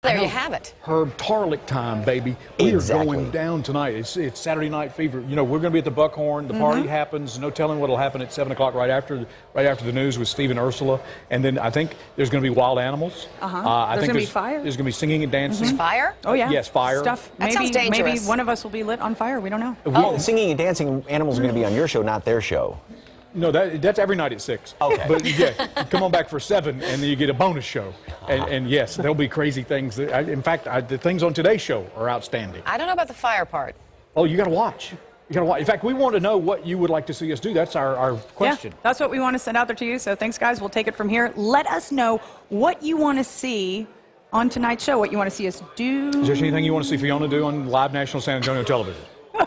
There you have it. Herb Tarlick time, baby. We are going down tonight. It's Saturday Night Fever. You know, we're going to be at the Buckhorn. The party happens. No telling what'll happen at 7 o'clock right after the news with Steve and Ursula. And then I think there's going to be wild animals. There's going to be fire. There's going to be singing and dancing. Fire? Oh yeah. Yes, fire. Stuff. That sounds dangerous. Maybe one of us will be lit on fire. We don't know. Oh, singing and dancing animals are going to be on your show, not their show. No, that's every night at 6. Okay. But yeah, come on back for 7, and then you get a bonus show. And yes, there'll be crazy things. In fact, the things on today's show are outstanding. I don't know about the fire part. Oh, you got to watch. You got to watch. In fact, we want to know what you would like to see us do. That's our question. Yeah, that's what we want to send out there to you. So thanks, guys. We'll take it from here. Let us know what you want to see on tonight's show, what you want to see us do. Is there anything you want to see Fiona do on live national San Antonio television?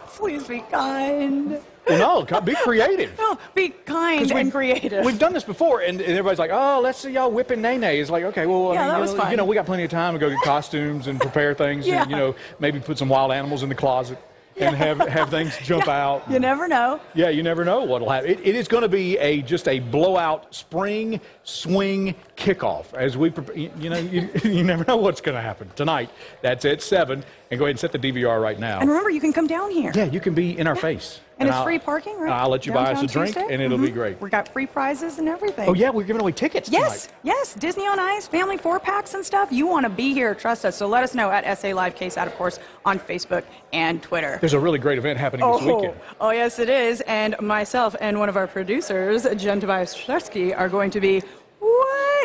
Please be kind. Well, no, be creative. No, be kind and creative. We've done this before, and everybody's like, oh, let's see y'all whipping Nene. It's like, okay, well, yeah, that was fun. You know, we got plenty of time to go get costumes and prepare things, and, you know, maybe put some wild animals in the closet and have things jump out. You never know. Yeah, you never know what'll happen. It is going to be just a blowout spring swing kickoff as we prepare. You know, you never know what's going to happen tonight. That's at 7, and go ahead and set the DVR right now. And remember, you can come down here. Yeah, you can be in our face. And it's free parking, right? I'll let you buy us a Downtown drink, Tuesday? and it'll be great. We got free prizes and everything. Oh, yeah, we're giving away tickets Yes, tonight. yes. Disney on Ice, family 4-packs and stuff. You want to be here, trust us. So let us know at SA Live KSAT, of course, on Facebook and Twitter. There's a really great event happening this weekend. Oh, yes, it is. And myself and one of our producers, Jen Tobias Shlersky, are going to be,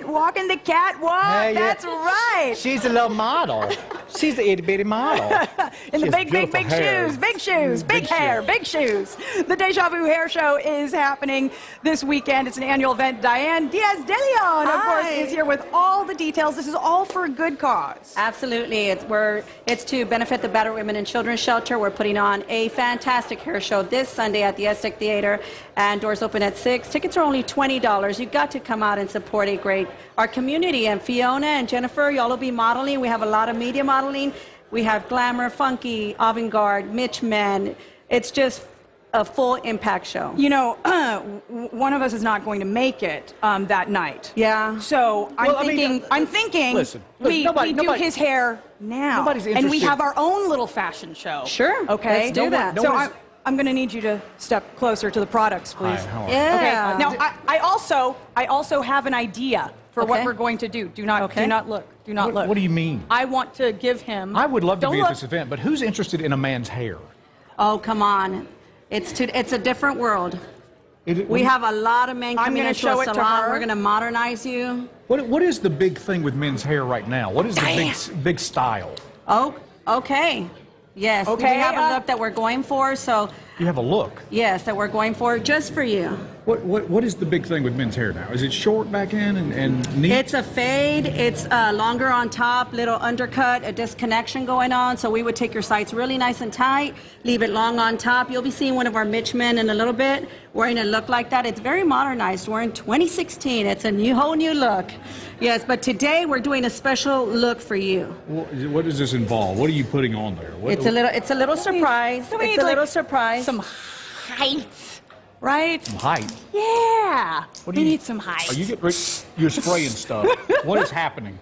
walking the catwalk. Hey, That's right. She's a little model. She's the itty-bitty model. In the big hair. shoes, big hair, big shoes. The Deja Vu Hair Show is happening this weekend. It's an annual event. Diane Diaz de Leon, of course, is here with all the details. This is all for a good cause. Absolutely. It's to benefit the Battered Women and Children's Shelter. We're putting on a fantastic hair show this Sunday at the Aztec Theater, and doors open at 6. Tickets are only $20. You've got to come out and support our community. And Fiona and Jennifer, y'all will be modeling. We have a lot of media modeling. We have glamour, funky, avant-garde, Mitch Men. It's just a full impact show. You know, one of us is not going to make it that night. Yeah. So I'm thinking listen, we nobody- do his hair now. Nobody's and we interested. have our own little fashion show. Sure. Okay. Let's do that. So I'm going to need you to step closer to the products, please. Hi, how are you? Yeah. Okay. Now, I also have an idea for what we're going to do. Do not look. Do not look. What do you mean? I want to give him. I would love to be Don't at look. this event, but who's interested in a man's hair? Oh, come on. It's a different world. We have a lot of men coming into show a it to salon. her. We're going to modernize you. What is the big thing with men's hair right now? What is the big style? Oh, okay. Yes. Okay, We have a look that we're going for, so You have a look. yes, that we're going for just for you. What is the big thing with men's hair now? Is it short back in and neat? It's a fade. It's longer on top, little undercut, a disconnection going on. So we would take your sides really nice and tight, leave it long on top. You'll be seeing one of our Mitch Men in a little bit wearing a look like that. It's very modernized. We're in 2016. It's a whole new look. Yes, but today we're doing a special look for you. What does this involve? What are you putting on there? It's a little surprise. So we It's need, a little surprise. Some height, right? Some height. Yeah. What We do you- need some height. You're spraying stuff. What is happening?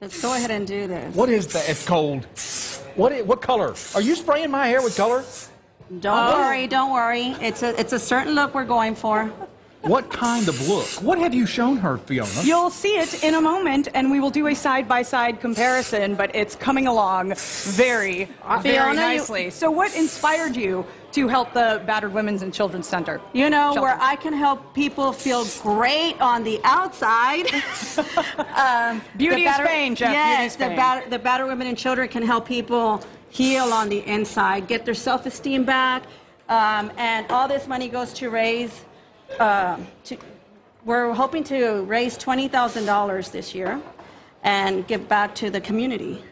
Let's go ahead and do this. What is that? It's cold. What color? Are you spraying my hair with color? Don't worry, don't worry. It's a certain look we're going for. What kind of look? What have you shown her, Fiona? You'll see it in a moment, and we will do a side-by-side comparison, but it's coming along very Fiona, nicely. So what inspired you to help the Battered Women's and Children's Center? You know, Shelter. where I can help people feel great on the outside. Beauty is Spain, Jeff. Yes, Beauty is Spain. the Battered Women and Children can help people heal on the inside, get their self-esteem back, and all this money goes to raise. We're hoping to raise $20,000 this year and give back to the community.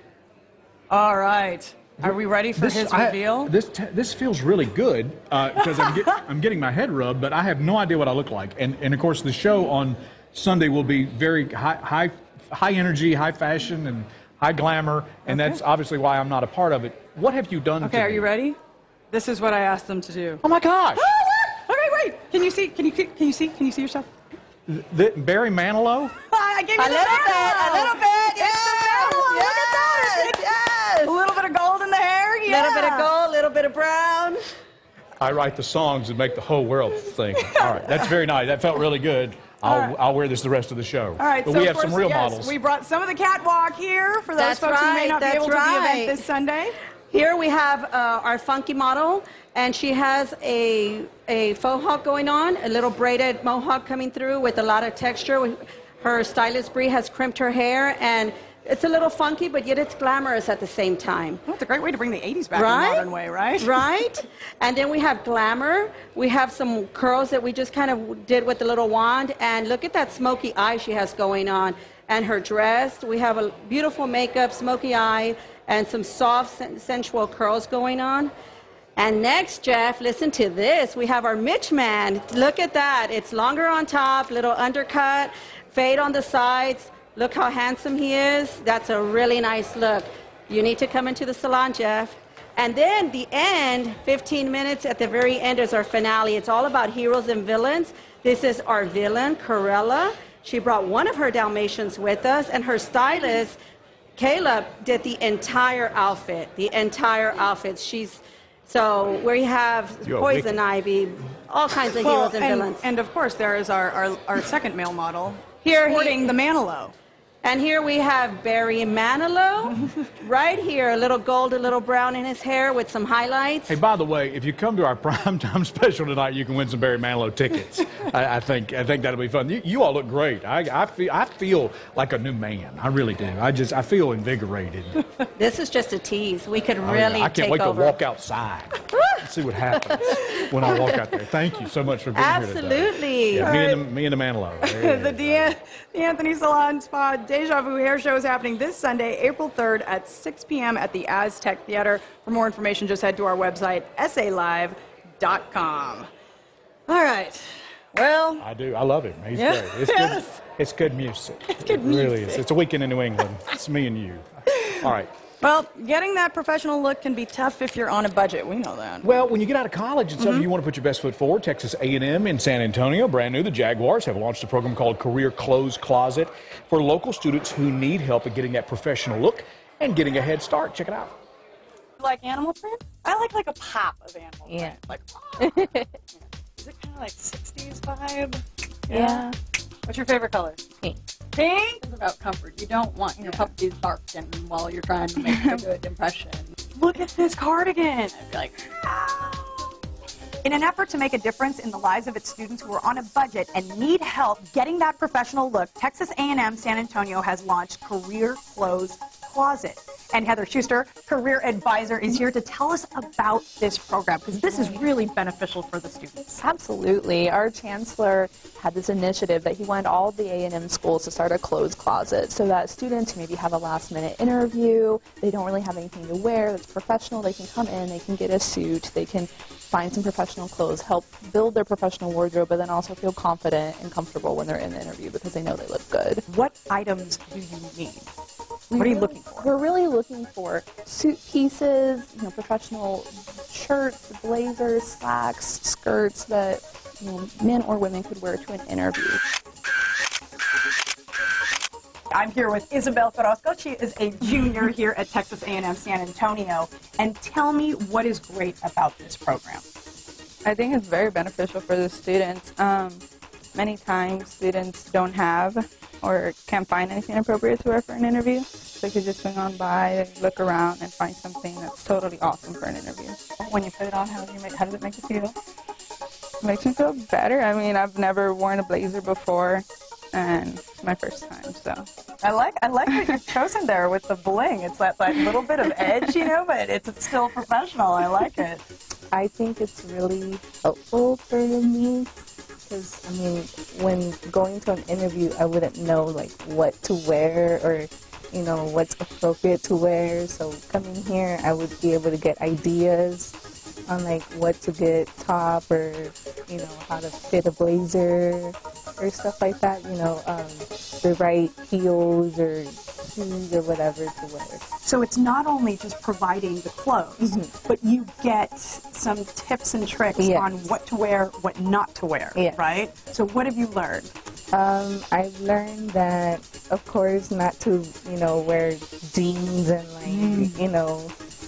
All right. Are we ready for his reveal? This feels really good because I'm getting my head rubbed, but I have no idea what I look like. And of course, the show on Sunday will be very high energy, high fashion, and high glamour, and that's obviously why I'm not a part of it. What have you done? Okay, are you ready? This is what I asked them to do. Oh my gosh! Okay, wait. Can you see? Can you see yourself? Barry Manilow? I gave you A little bit. It's the Manilow. Look at that. Yes, yes. A little bit of gold in the hair, A yeah. little bit of gold, a little bit of brown. I write the songs and make the whole world sing. All right, that's very nice. That felt really good. I'll wear this the rest of the show. All right, but so we of have some course, real yes, models. we brought some of the catwalk here for those That's folks who may right, not be that's able to the right. event this Sunday. Here we have our funky model, and she has a faux hawk going on, a little braided mohawk coming through with a lot of texture. Her stylist Bree has crimped her hair, and it's a little funky, but yet it's glamorous at the same time. Well, it's a great way to bring the 80s back Right? in a modern way, right? Right? And then we have glamour. We have some curls that we just kind of did with the little wand. And look at that smoky eye she has going on. And her dress. We have a beautiful makeup, smoky eye, and some soft, sensual curls going on. And next, Jeff, listen to this. We have our Mitch Man. Look at that. It's longer on top, little undercut, fade on the sides. Look how handsome he is. That's a really nice look. You need to come into the salon, Jeff. And then the end, 15 minutes at the very end is our finale. It's all about heroes and villains. This is our villain, Corella. She brought one of her Dalmatians with us, and her stylist, Caleb, did the entire outfit. The entire outfit. So we have You're Poison wicked. Ivy, all kinds of heroes and villains. And of course, there is our second male model Here he- sporting the Manilow. And here we have Barry Manilow, right here, a little gold, a little brown in his hair with some highlights. Hey, by the way, if you come to our primetime special tonight, you can win some Barry Manilow tickets. I think that'll be fun. You all look great. I feel like a new man. I really do. I feel invigorated. This is just a tease. We could Oh, yeah. really I can't take wait over. to walk outside and see what happens when I walk out there. Thank you so much for being here today. Absolutely. Yeah, me and the Manilow. The Anthony Salon Spa Deja Vu Hair Show is happening this Sunday, April 3rd at 6 p.m. at the Aztec Theater. For more information, just head to our website, salive.com. All right. Well, I do. I love him. He's Yes. great. It's Yes. good. It's good music. It's good It really music. is. It's a weekend in New England. It's me and you. All right. well, getting that professional look can be tough if you're on a budget. We know that. Well, when you get out of college and something you want to put your best foot forward, Texas A&M in San Antonio, brand new, the Jaguars have launched a program called Career Clothes Closet for local students who need help in getting that professional look and getting a head start. Check it out. You like animal print? I like a pop of animal print. Yeah. Like, is it kind of like 60s vibe? Yeah. What's your favorite color? Pink. Pink? It's about comfort. You don't want your puppy to dark skin while you're trying to make a good impression. Look at this cardigan. I'd be like, In an effort to make a difference in the lives of its students who are on a budget and need help getting that professional look, Texas A&M San Antonio has launched Career Clothes Closet. And Heather Schuster, career advisor, is here to tell us about this program, because this is really beneficial for the students. Absolutely. Our chancellor had this initiative that he wanted all of the A&M schools to start a clothes closet so that students who maybe have a last-minute interview, they don't really have anything to wear that's professional, they can come in, they can get a suit, they can find some professional clothes, help build their professional wardrobe, but then also feel confident and comfortable when they're in the interview because they know they look good. What items do you need? What are you looking for? We're really looking for suit pieces, professional shirts, blazers, slacks, skirts that men or women could wear to an interview. I'm here with Isabel Carrasco. She is a junior here at Texas A&M San Antonio. And tell me what is great about this program. I think it's very beneficial for the students. Many times students don't have or can't find anything appropriate to wear for an interview. So you could just swing on by, look around, and find something that's totally awesome for an interview. When you put it on, how does it make you feel? It makes me feel better. I mean, I've never worn a blazer before, and it's my first time, so. I like what you've chosen there with the bling. It's that little bit of edge, but it's still professional. I like it. I think it's really helpful for me because, when going to an interview, I wouldn't know, what to wear or, what's appropriate to wear. So coming here, I would be able to get ideas on, what to get top or, how to fit a blazer or stuff like that, the right heels or shoes or whatever to wear. So it's not only just providing the clothes, but you get some tips and tricks on what to wear, what not to wear, right? So what have you learned? I've learned that, of course, not to, wear jeans and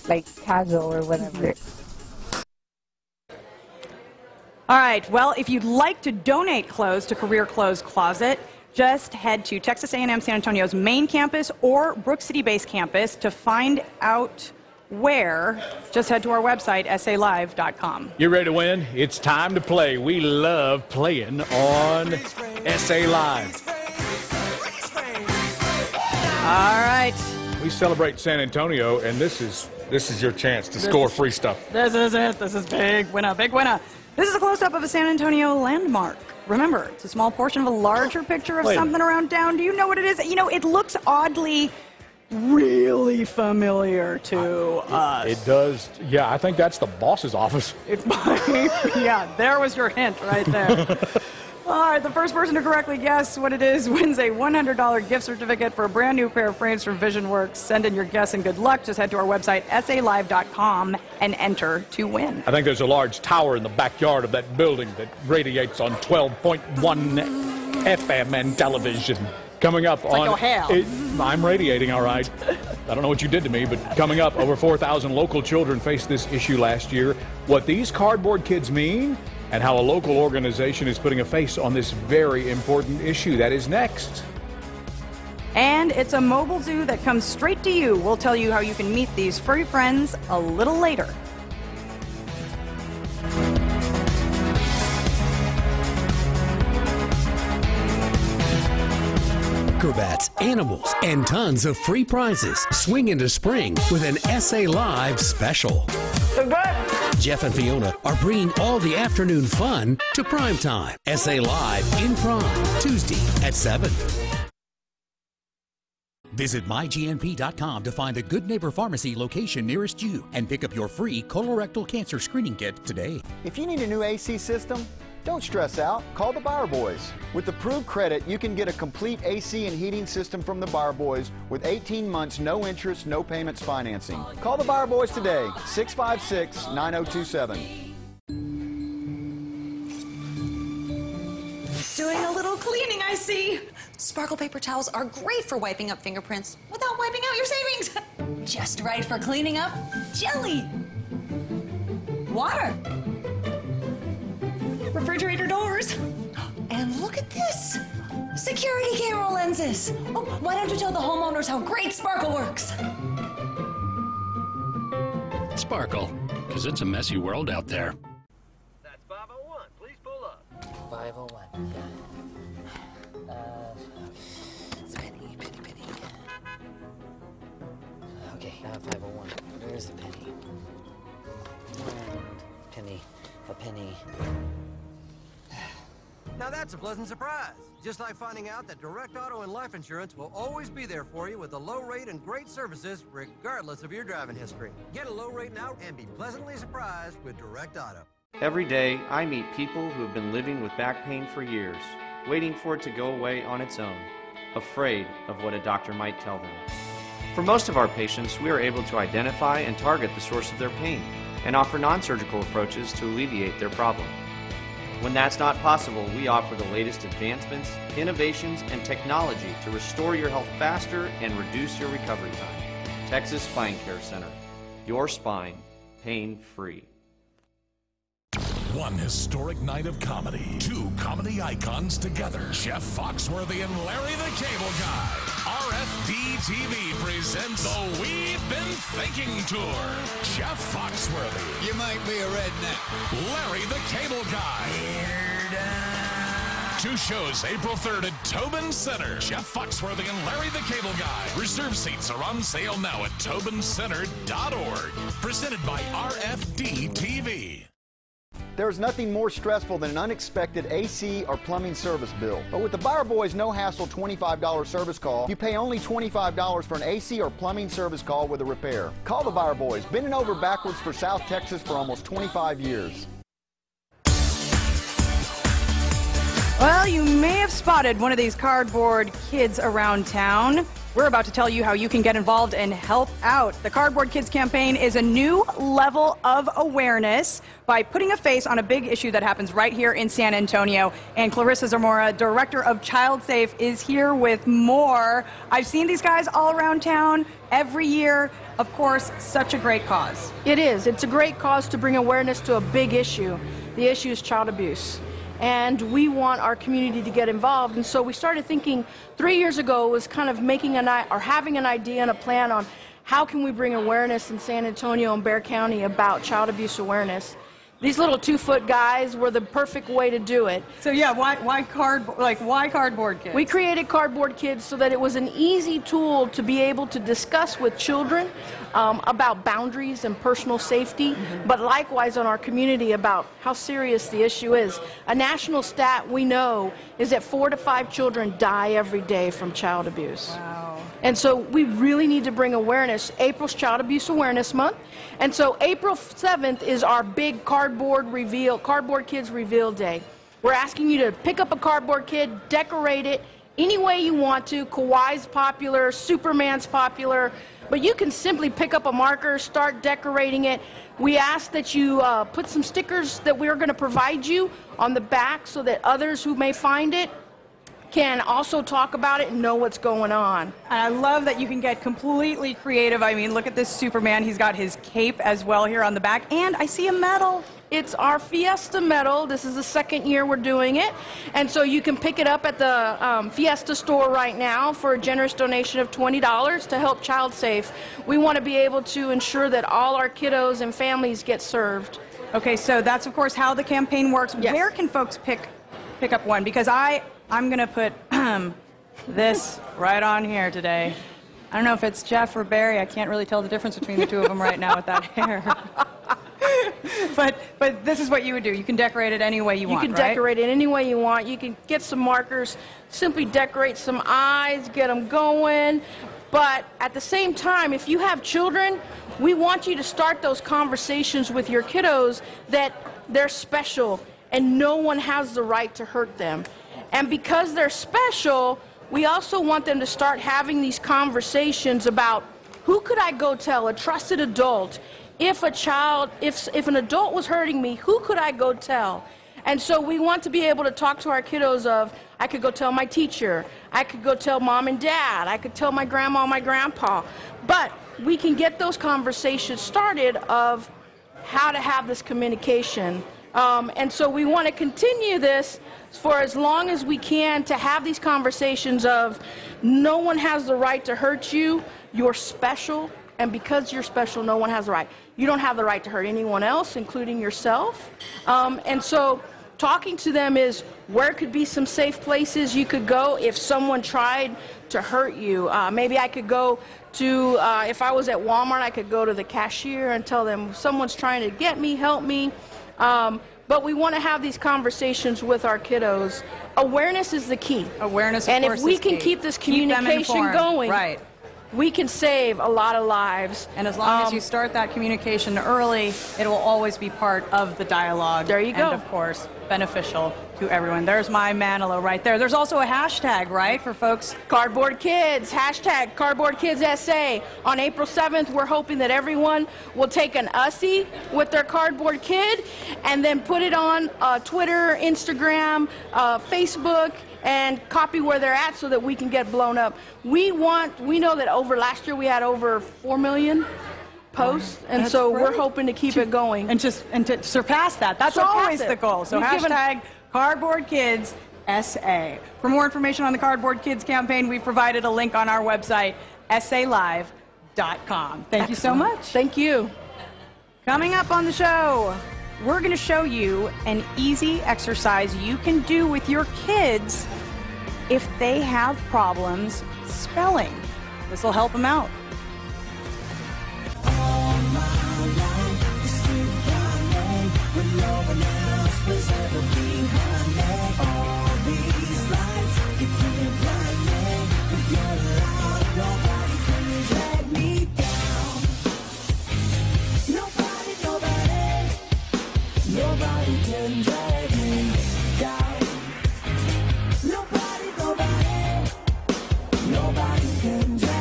like casual or whatever. All right, well, if you'd like to donate clothes to Career Clothes Closet, just head to Texas A&M San Antonio's main campus or Brook City-based campus. To find out where, just head to our website, salive.com. You ready to win? It's time to play. We love playing on SA Live. All right. We celebrate San Antonio, and this is your chance to score free stuff. This is it. This is big winner, big winner. This is a close-up of a San Antonio landmark. Remember, it's a small portion of a larger picture of something around town. Do you know what it is? It looks oddly really familiar to us. It does. Yeah, I think that's the boss's office. Yeah, there was your hint right there. All right, the first person to correctly guess what it is wins a $100 gift certificate for a brand new pair of frames from VisionWorks. Send in your guess and good luck. Just head to our website, salive.com, and enter to win. I think there's a large tower in the backyard of that building that radiates on 12.1 FM and television. Coming up like your hair. I'm radiating, all right. I don't know what you did to me, but coming up, over 4,000 local children faced this issue last year. What these cardboard kids mean, and how a local organization is putting a face on this very important issue. That is next. And it's a mobile zoo that comes straight to you. We'll tell you how you can meet these furry friends a little later. Acrobats, animals, and tons of free prizes. Swing into spring with an SA Live special. Jeff and Fiona are bringing all the afternoon fun to primetime. SA Live in Prime, Tuesday at 7. Visit mygnp.com to find the Good Neighbor Pharmacy location nearest you and pick up your free colorectal cancer screening kit today. If you need a new AC system, don't stress out. Call the Bar Boys. With approved credit, you can get a complete AC and heating system from the Bar Boys with 18 months, no interest, no payments financing. Call the Bar Boys today, 656-9027. Doing a little cleaning, I see. Sparkle paper towels are great for wiping up fingerprints without wiping out your savings. Just right for cleaning up jelly, water, refrigerator doors, and look at this, security camera lenses. Oh, why don't you tell the homeowners how great Sparkle works? Sparkle, because it's a messy world out there. That's 501. Please pull up. 501. Penny. Okay, 501. Where's the penny? A penny. Now that's a pleasant surprise. Just like finding out that Direct Auto and Life Insurance will always be there for you with a low rate and great services regardless of your driving history. Get a low rate now and be pleasantly surprised with Direct Auto. Every day, I meet people who have been living with back pain for years, waiting for it to go away on its own, afraid of what a doctor might tell them. For most of our patients, we are able to identify and target the source of their pain and offer non-surgical approaches to alleviate their problem. When that's not possible, we offer the latest advancements, innovations, and technology to restore your health faster and reduce your recovery time. Texas Spine Care Center. Your spine, pain-free. One historic night of comedy. Two comedy icons together. Jeff Foxworthy and Larry the Cable Guy. RFD-TV presents the We've Been Thinking Tour. Jeff Foxworthy. You might be a redneck. Larry the Cable Guy. Two shows April 3rd at Tobin Center. Jeff Foxworthy and Larry the Cable Guy. Reserve seats are on sale now at tobincenter.org. Presented by RFD-TV. There's nothing more stressful than an unexpected AC or plumbing service bill. But with the Bar Boys no-hassle $25 service call, you pay only $25 for an AC or plumbing service call with a repair. Call the Bar Boys, bending over backwards for South Texas for almost 25 years. Well, you may have spotted one of these cardboard kids around town. We're about to tell you how you can get involved and help out. The Cardboard Kids campaign is a new level of awareness by putting a face on a big issue that happens right here in San Antonio. And Clarissa Zamora, Director of Child Safe, is here with more. I've seen these guys all around town every year. Of course, such a great cause. It is. It's a great cause to bring awareness to a big issue. The issue is child abuse. And we want our community to get involved. And so we started thinking 3 years ago was kind of having an idea and a plan on how can we bring awareness in San Antonio and Bexar County about child abuse awareness. These little 2-foot guys were the perfect way to do it. So yeah, why Cardboard Kids? We created Cardboard Kids so that it was an easy tool to be able to discuss with children about boundaries and personal safety, but likewise on our community about how serious the issue is. A national stat we know is that 4 to 5 children die every day from child abuse. Wow. And so we really need to bring awareness. April's Child Abuse Awareness Month. And so April 7th is our big Cardboard Kids Reveal Day. We're asking you to pick up a cardboard kid, decorate it any way you want to. Kawhi's popular, Superman's popular, but you can simply pick up a marker, start decorating it. We ask that you put some stickers that we're going to provide you on the back so that others who may find it can also talk about it and know what's going on. And I love that you can get completely creative. I mean, look at this Superman. He's got his cape as well here on the back, and I see a medal. It's our Fiesta medal. This is the 2nd year we're doing it. And so you can pick it up at the Fiesta store right now for a generous donation of $20 to help Child Safe. We want to be able to ensure that all our kiddos and families get served. Okay, so that's, of course, how the campaign works. Yes. Where can folks pick up one? Because I'm going to put this right on here today. I don't know if it's Jeff or Barry. I can't really tell the difference between the two of them right now with that hair. But this is what you would do. You can decorate it any way you want, You can right? decorate it any way you want. You can get some markers, simply decorate some eyes, get them going. But at the same time, if you have children, we want you to start those conversations with your kiddos that they're special and no one has the right to hurt them. And because they're special, we also want them to start having these conversations about who could I go tell, a trusted adult. If an adult was hurting me, who could I go tell? And so we want to be able to talk to our kiddos of, I could go tell my teacher, I could go tell mom and dad, I could tell my grandma, my grandpa. But we can get those conversations started of how to have this communication. And so we want to continue this for as long as we can to have these conversations of no one has the right to hurt you, you're special, and because you're special, no one has the right. You don't have the right to hurt anyone else, including yourself. And so talking to them is where could be some safe places you could go if someone tried to hurt you. Maybe I could go to, if I was at Walmart, I could go to the cashier and tell them someone's trying to get me, help me. But we want to have these conversations with our kiddos. Awareness is the key. Awareness, of course, is And if we can key. keep this Keep them communication informed. going, right, we can save a lot of lives. And as long as you start that communication early, it will always be part of the dialogue. There you go. And of course, beneficial to everyone. There's my Manilow right there. There's also a hashtag, right, for folks? Cardboard Kids, hashtag Cardboard Kids SA. On April 7th, we're hoping that everyone will take an Ussie with their cardboard kid and then put it on Twitter, Instagram, Facebook, and copy where they're at so that we can get blown up. We know that last year we had over 4 million posts, and so we're hoping to keep it going. And to surpass that. That's always the goal. So hashtag Cardboard Kids SA. For more information on the Cardboard Kids campaign, we've provided a link on our website, salive.com. Thank you so much. Thank you. Coming up on the show, we're going to show you an easy exercise you can do with your kids if they have problems spelling. This will help them out. Nobody can drag me down. Nobody can drag me down.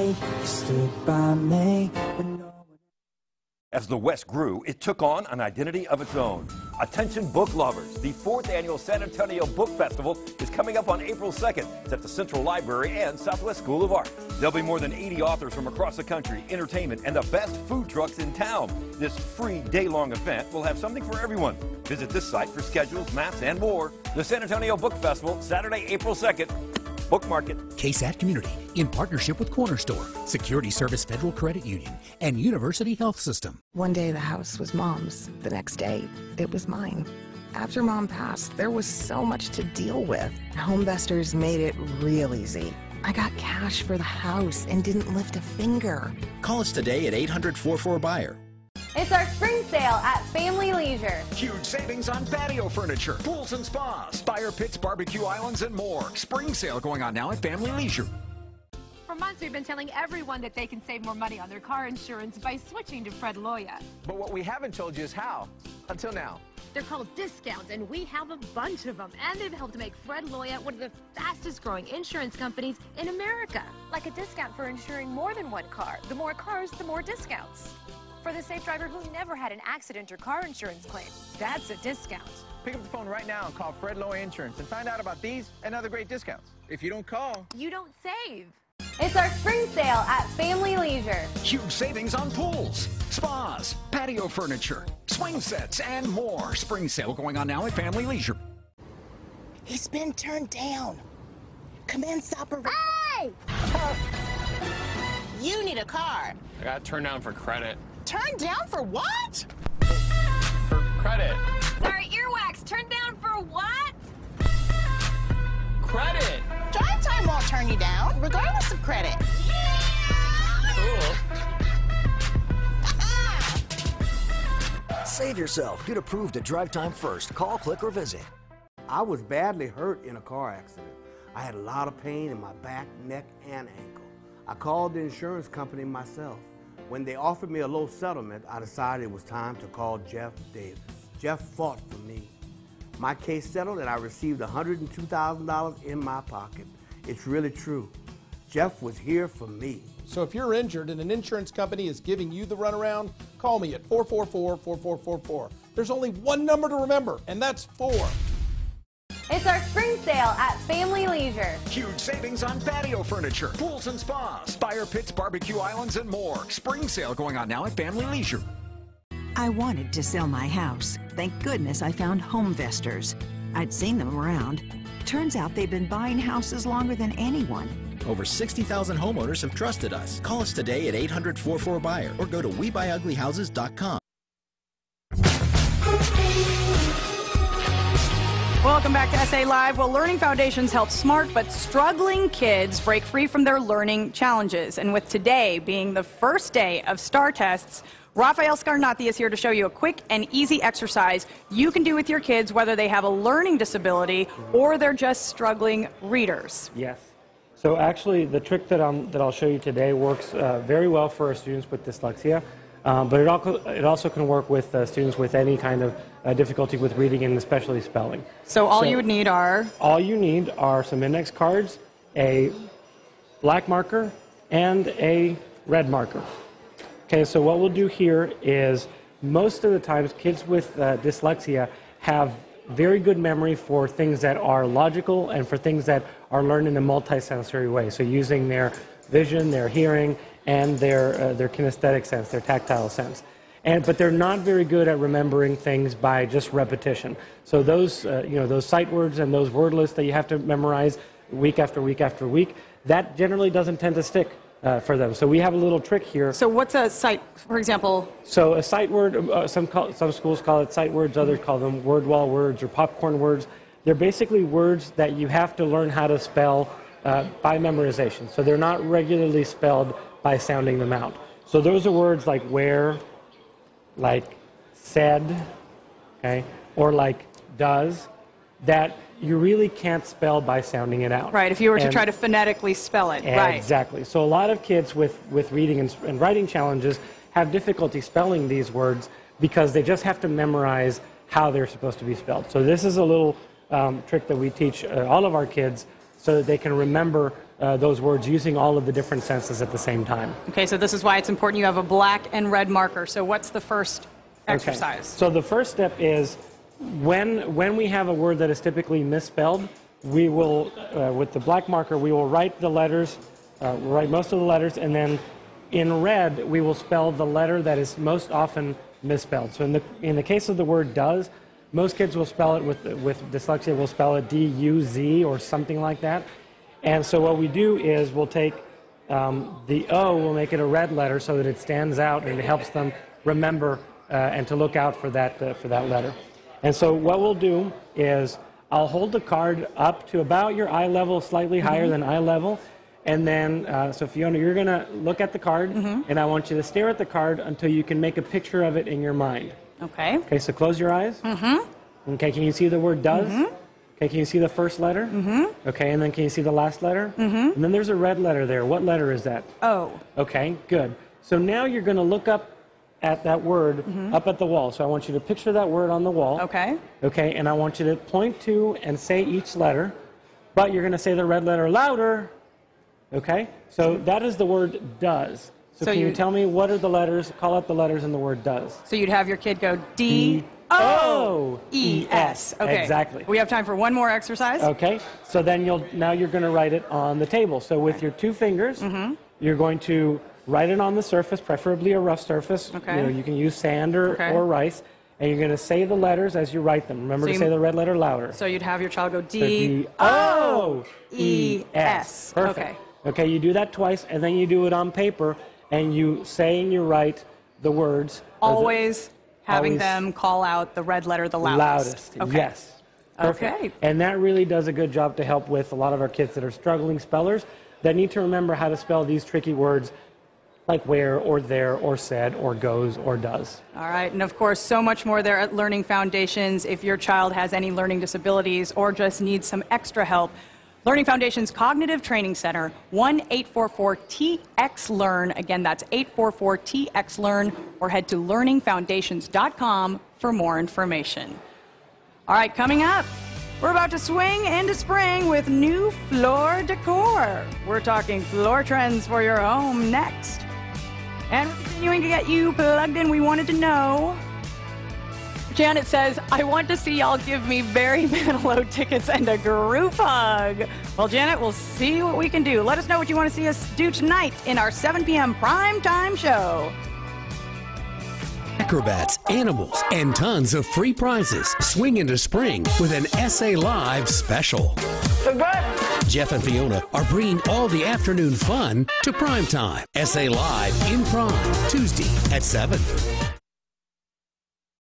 life. You stood by me when no. As the West grew, it took on an identity of its own. Attention book lovers, the 4th annual San Antonio Book Festival is coming up on April 2nd. It's at the Central Library and Southwest School of Art. There'll be more than 80 authors from across the country, entertainment, and the best food trucks in town. This free day-long event will have something for everyone. Visit this site for schedules, maps, and more. The San Antonio Book Festival, Saturday, April 2nd. Bookmark it. KSAT Community, in partnership with Corner Store, Security Service Federal Credit Union, and University Health System. One day the house was Mom's. The next day, it was mine. After Mom passed, there was so much to deal with. HomeVestors made it real easy. I got cash for the house and didn't lift a finger. Call us today at 800-44-BUYER. It's our spring sale at Family Leisure. Huge savings on patio furniture, pools and spas, fire pits, barbecue islands, and more. Spring sale going on now at Family Leisure. For months, we've been telling everyone that they can save more money on their car insurance by switching to Fred Loya. But what we haven't told you is how, until now. They're called discounts, and we have a bunch of them. And they've helped make Fred Loya one of the fastest growing insurance companies in America. Like a discount for insuring more than one car. The more cars, the more discounts. For the safe driver who never had an accident or car insurance claim. That's a discount. Pick up the phone right now and call Fred Loya Insurance and find out about these and other great discounts. If you don't call, you don't save. It's our spring sale at Family Leisure. Huge savings on pools, spas, patio furniture, swing sets, and more. Spring sale going on now at Family Leisure. He's been turned down. Commence operation. Hey! You need a car. I got turned down for credit. Turned down for what? For credit. Sorry, earwax. Turned down for what? Credit. Drive time won't turn you down, regardless of credit. Cool. Save yourself. Get approved at Drive Time First. Call, click, or visit. I was badly hurt in a car accident. I had a lot of pain in my back, neck, and ankle. I called the insurance company myself. When they offered me a low settlement, I decided it was time to call Jeff Davis. Jeff fought for me. My case settled and I received $102,000 in my pocket. It's really true. Jeff was here for me. So if you're injured and an insurance company is giving you the runaround, call me at 444-4444. There's only one number to remember, and that's 4. It's our spring sale at Family Leisure. Huge savings on patio furniture, pools and spas, fire pits, barbecue islands, and more. Spring sale going on now at Family Leisure. I wanted to sell my house. Thank goodness I found HomeVestors. I'd seen them around. Turns out they've been buying houses longer than anyone. Over 60,000 homeowners have trusted us. Call us today at 800-44-BUYER or go to WeBuyUglyHouses.com. Welcome back to SA Live. Well, Learning Foundations help smart but struggling kids break free from their learning challenges. And with today being the first day of STAR tests, Rafael Scarnati is here to show you a quick and easy exercise you can do with your kids, whether they have a learning disability or they're just struggling readers. Yes. So actually, the trick that I'll show you today works very well for our students with dyslexia, but it also can work with students with any kind of difficulty with reading and especially spelling. So all you would need are? All you need are some index cards, a black marker, and a red marker. Okay, so what we'll do here is most of the times kids with dyslexia have very good memory for things that are logical and for things that are learned in a multisensory way. So using their vision, their hearing, and their kinesthetic sense, their tactile sense. But they're not very good at remembering things by just repetition. So those, those sight words and those word lists that you have to memorize week after week after week, that generally doesn't tend to stick for them. So we have a little trick here. So what's a sight, for example? So a sight word, some schools call it sight words, others call them word wall words or popcorn words. They're basically words that you have to learn how to spell by memorization. So they're not regularly spelled by sounding them out. So those are words like where, like said, okay, or like does, that you really can't spell by sounding it out. Right, if you were to try to phonetically spell it, right. Exactly. So a lot of kids with reading and writing challenges have difficulty spelling these words because they just have to memorize how they're supposed to be spelled. So this is a little trick that we teach all of our kids so that they can remember those words using all of the different senses at the same time. Okay, so this is why it's important you have a black and red marker. So what's the first exercise? Okay. So the first step is when we have a word that is typically misspelled, we will, with the black marker, we will write the letters, write most of the letters, and then in red, we will spell the letter that is most often misspelled. So in the case of the word does, most kids will spell it with dyslexia, will spell it D-U-Z or something like that. And so what we do is we'll take the O, we'll make it a red letter so that it stands out and it helps them remember and to look out for that letter. And so what we'll do is I'll hold the card up to about your eye level, slightly higher than eye level. And then, so Fiona, you're going to look at the card, and I want you to stare at the card until you can make a picture of it in your mind. Okay. Okay, so close your eyes. Okay, can you see the word does? Okay, can you see the first letter? Okay, and then can you see the last letter? And then there's a red letter there. What letter is that? O. Okay, good. So now you're going to look up at that word up at the wall. So I want you to picture that word on the wall. Okay. Okay, and I want you to point to and say each letter, but you're going to say the red letter louder. Okay, so that is the word does. So can you tell me what are the letters, call out the letters in the word does. So you'd have your kid go D-O-E-S. Okay. Exactly. We have time for one more exercise. Okay, so then now you're going to write it on the table. So with your two fingers, you're going to write it on the surface, preferably a rough surface. Okay. You know, you can use sand or rice. And you're going to say the letters as you write them. Remember to say the red letter louder. So you'd have your child go D-O-E-S. Perfect. Okay. Okay, you do that twice, and then you do it on paper, and you say and you write the words. Always having them call out the red letter the loudest. Okay. Yes. Perfect. Okay. And that really does a good job to help with a lot of our kids that are struggling spellers that need to remember how to spell these tricky words like where or there or said or goes or does. All right, and of course, so much more there at Learning Foundations. If your child has any learning disabilities or just needs some extra help, Learning Foundations Cognitive Training Center, 1-844-TX-LEARN. Again, that's 844-TX-LEARN, or head to learningfoundations.com for more information. All right, coming up, we're about to swing into spring with new floor decor. We're talking floor trends for your home next. And we're continuing to get you plugged in. We wanted to know. Janet says, I want to see y'all give me Barry Manilow tickets and a group hug. Well, Janet, we'll see what we can do. Let us know what you want to see us do tonight in our 7 p.m. primetime show. Acrobats, animals, and tons of free prizes. Swing into spring with an SA Live special. Jeff and Fiona are bringing all the afternoon fun to primetime. SA Live in Prime, Tuesday at 7.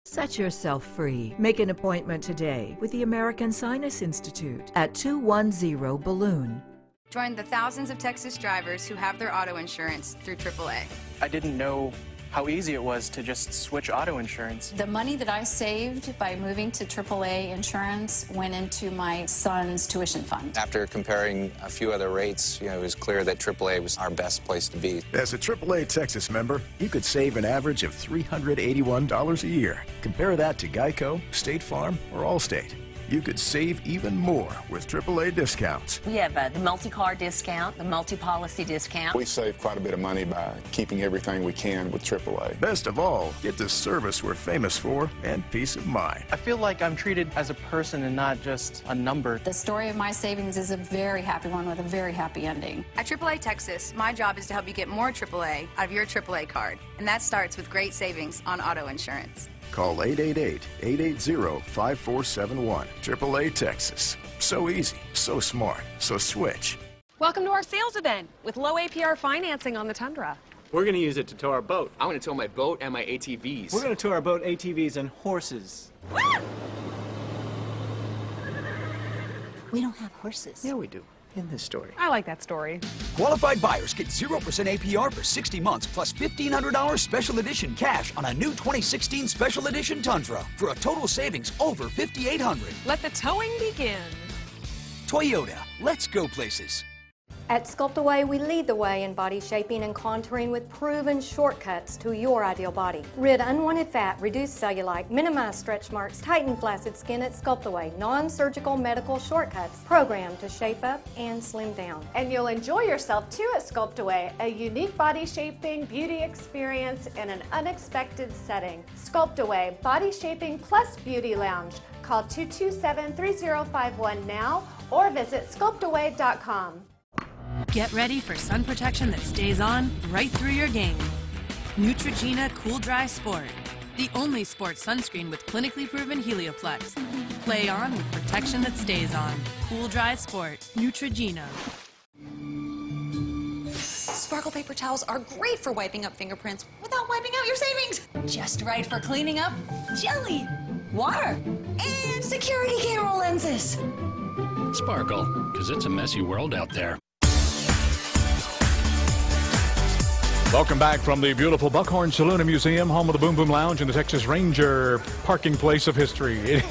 Set yourself free. Make an appointment today with the American Sinus Institute at 210 Balloon. Join the thousands of Texas drivers who have their auto insurance through AAA. I didn't know how easy it was to just switch auto insurance. The money that I saved by moving to AAA insurance went into my son's tuition fund. After comparing a few other rates, it was clear that AAA was our best place to be. As a AAA Texas member, you could save an average of $381 a year. Compare that to Geico, State Farm, or Allstate. You could save even more with AAA discounts. We have the multi-car discount, the multi-policy discount. We save quite a bit of money by keeping everything we can with AAA. Best of all, get the service we're famous for and peace of mind. I feel like I'm treated as a person and not just a number. The story of my savings is a very happy one with a very happy ending. At AAA Texas, my job is to help you get more AAA out of your AAA card. And that starts with great savings on auto insurance. Call 888-880-5471. AAA Texas. So easy, so smart, so switch. Welcome to our sales event with low APR financing on the Tundra. We're going to use it to tow our boat. I'm going to tow my boat and my ATVs. We're going to tow our boat, ATVs, and horses. We don't have horses. Yeah, we do. In this story. I like that story. Qualified buyers get 0% APR for 60 months plus $1,500 special edition cash on a new 2016 special edition Tundra for a total savings over $5,800. Let the towing begin. Toyota, let's go places. At SculptAway, we lead the way in body shaping and contouring with proven shortcuts to your ideal body. Rid unwanted fat, reduce cellulite, minimize stretch marks, tighten flaccid skin at SculptAway. Non-surgical medical shortcuts programmed to shape up and slim down. And you'll enjoy yourself too at SculptAway, a unique body shaping beauty experience in an unexpected setting. SculptAway, body shaping plus beauty lounge. Call 227-3051 now or visit sculptaway.com. Get ready for sun protection that stays on right through your game. Neutrogena Cool Dry Sport, the only sports sunscreen with clinically proven Helioplex. Play on with protection that stays on. Cool Dry Sport, Neutrogena. Sparkle paper towels are great for wiping up fingerprints without wiping out your savings. Just right for cleaning up jelly, water, and security camera lenses. Sparkle, because it's a messy world out there. Welcome back from the beautiful Buckhorn Saloon and Museum, home of the Boom Boom Lounge and the Texas Ranger parking place of history.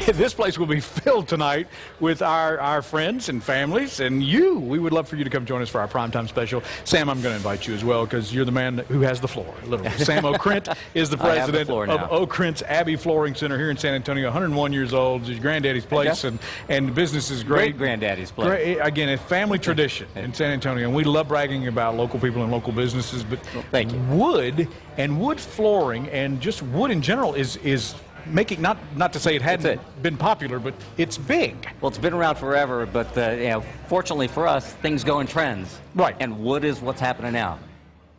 This place will be filled tonight with our friends and families and you. We would love for you to come join us for our primetime special. Sam, I'm going to invite you as well because you're the man who has the floor, literally. Sam O'Krent is the president of O'Krent's Abbey Flooring Center here in San Antonio, 101 years old. It's his granddaddy's place, and the business is great. Great granddaddy's place. Great, again, a family tradition in San Antonio, and we love bragging about local people and local businesses. But thank you. Wood and wood flooring and just wood in general is making, not to say it hadn't been popular, but it's big. Well, it's been around forever, but you know, fortunately for us, things go in trends. Right. And wood is what's happening now.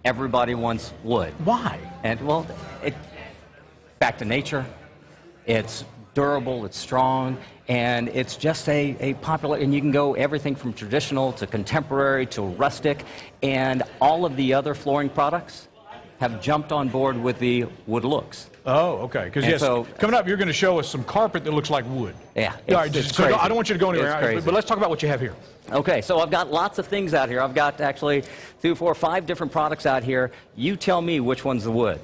Everybody wants wood. Why? And well, back to nature. It's durable, it's strong, and it's just a popular, and you can go everything from traditional to contemporary to rustic, and all of the other flooring products have jumped on board with the wood looks. Oh, okay. Because yes, so, coming up, you're going to show us some carpet that looks like wood. Yeah, it's crazy. I don't want you to go anywhere, but let's talk about what you have here. Okay, so I've got lots of things out here. I've got actually 2, 4, 5 different products out here. You tell me which one's the wood.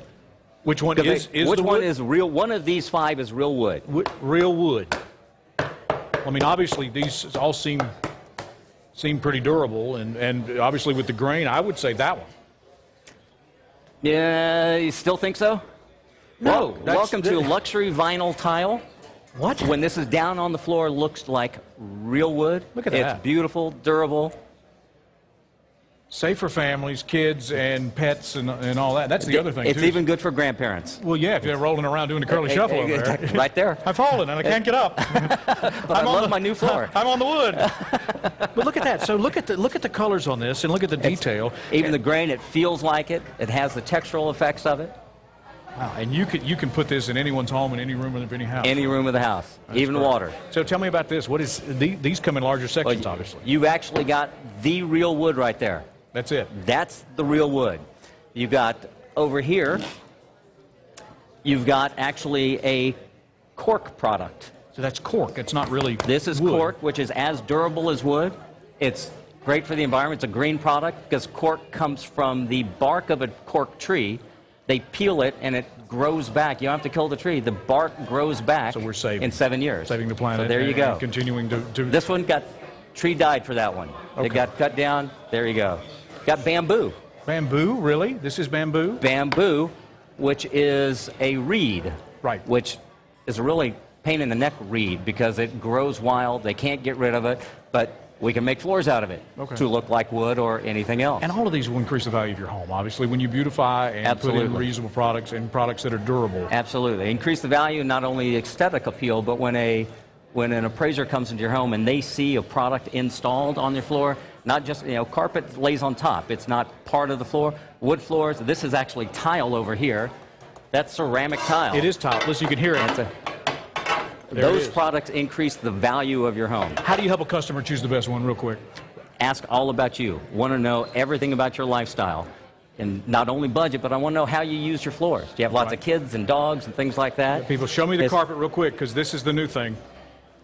Which one is which the one wood? is real? One of these 5 is real wood. Real wood. I mean, obviously, these all seem pretty durable, and obviously with the grain, I would say that one. Yeah, you still think so? No. Well, welcome to luxury vinyl tile. What? When this is down on the floor, looks like real wood. Look at that. It's beautiful, durable. Safe for families, kids, and pets, and all that. That's the other thing, It's even good for grandparents. Well, yeah, if you're rolling around doing the curly shuffle over there. Right there. I've fallen, and I can't get up. But I love my new floor. I'm on the wood. But look at that. So look at the colors on this, and look at the detail. Even the grain, it feels like it. It has the textural effects of it. Wow, and you can put this in anyone's home, in any room of any house. Any room of the house, That's even great. Water. So tell me about this. What is these come in larger sections, obviously? You've actually got the real wood right there. That's it. That's the real wood. You've got over here, you've got actually a cork product. So that's cork. It's not really This is wood. cork, which is as durable as wood. It's great for the environment. It's a green product because cork comes from the bark of a cork tree. They peel it, and it grows back. You don't have to kill the tree. The bark grows back. So we're saving in 7 years. Saving the planet. So there you go. And continuing to... This one got tree died for that one. Okay. It got cut down. There you go. Got bamboo. Bamboo, really? This is bamboo? Bamboo, which is a reed. Right. Which is a really pain in the neck reed because it grows wild. They can't get rid of it, but we can make floors out of it to look like wood or anything else. And all of these will increase the value of your home, obviously, when you beautify and put in reasonable products and products that are durable. Absolutely. Increase the value, not only aesthetic appeal, but when an appraiser comes into your home and they see a product installed on their floor, not just, carpet lays on top. It's not part of the floor. Wood floors, this is actually tile over here. That's ceramic tile. It is tile. Listen, you can hear it. Those products increase the value of your home. How do you help a customer choose the best one, real quick? Ask all about you. Want to know everything about your lifestyle. And not only budget, but I want to know how you use your floors. Do you have lots of kids and dogs and things like that? People, show me the carpet real quick, because this is the new thing.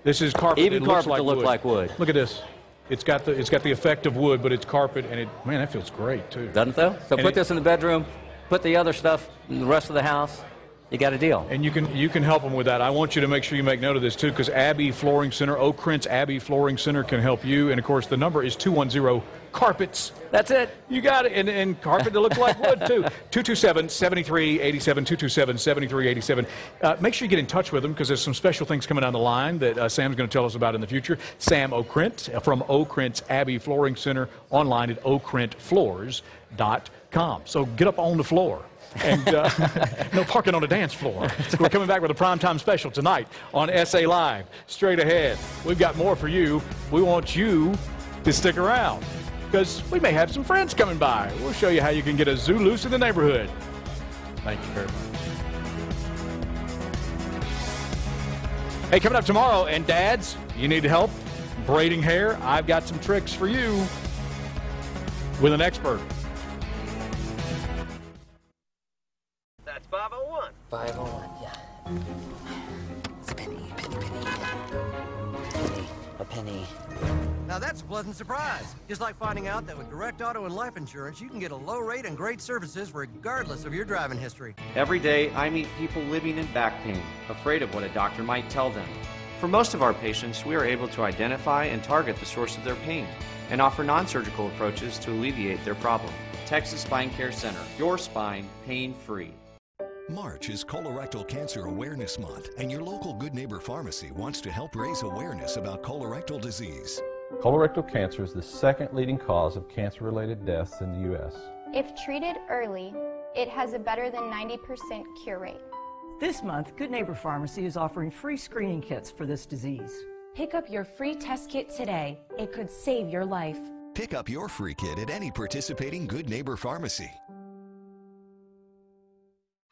This is carpet. Even carpet that looks like wood. Look at this. It's got the effect of wood, but it's carpet, and man, that feels great too. Doesn't it though? So put this in the bedroom, put the other stuff in the rest of the house. You got a deal. And you can help them with that. I want you to make sure you make note of this too, because Abbey Flooring Center, O'Krent's Abbey Flooring Center can help you. And of course, the number is 210 carpets. That's it. You got it. And carpet that looks like wood, too. 227-7387, 227-7387. Make sure you get in touch with them because there's some special things coming down the line that Sam's going to tell us about in the future. Sam Okrent from Okrent's Abbey Flooring Center, online at okrentfloors.com. So get up on the floor. And no parking on the dance floor. We're coming back with a primetime special tonight on SA Live. Straight ahead, we've got more for you. We want you to stick around because we may have some friends coming by. We'll show you how you can get a zoo loose in the neighborhood. Thank you very much. Hey, coming up tomorrow, and dads, you need help braiding hair? I've got some tricks for you with an expert. That's 501. 501, yeah. It's a penny, penny, penny. Penny, a penny. Now that's a pleasant surprise. Just like finding out that with Direct Auto and Life Insurance, you can get a low rate and great services regardless of your driving history. Every day, I meet people living in back pain, afraid of what a doctor might tell them. For most of our patients, we are able to identify and target the source of their pain and offer non-surgical approaches to alleviate their problem. Texas Spine Care Center, your spine pain-free. March is Colorectal Cancer Awareness Month, and your local Good Neighbor Pharmacy wants to help raise awareness about colorectal disease. Colorectal cancer is the second leading cause of cancer-related deaths in the U.S. If treated early, it has a better than 90% cure rate. This month, Good Neighbor Pharmacy is offering free screening kits for this disease. Pick up your free test kit today. It could save your life. Pick up your free kit at any participating Good Neighbor Pharmacy.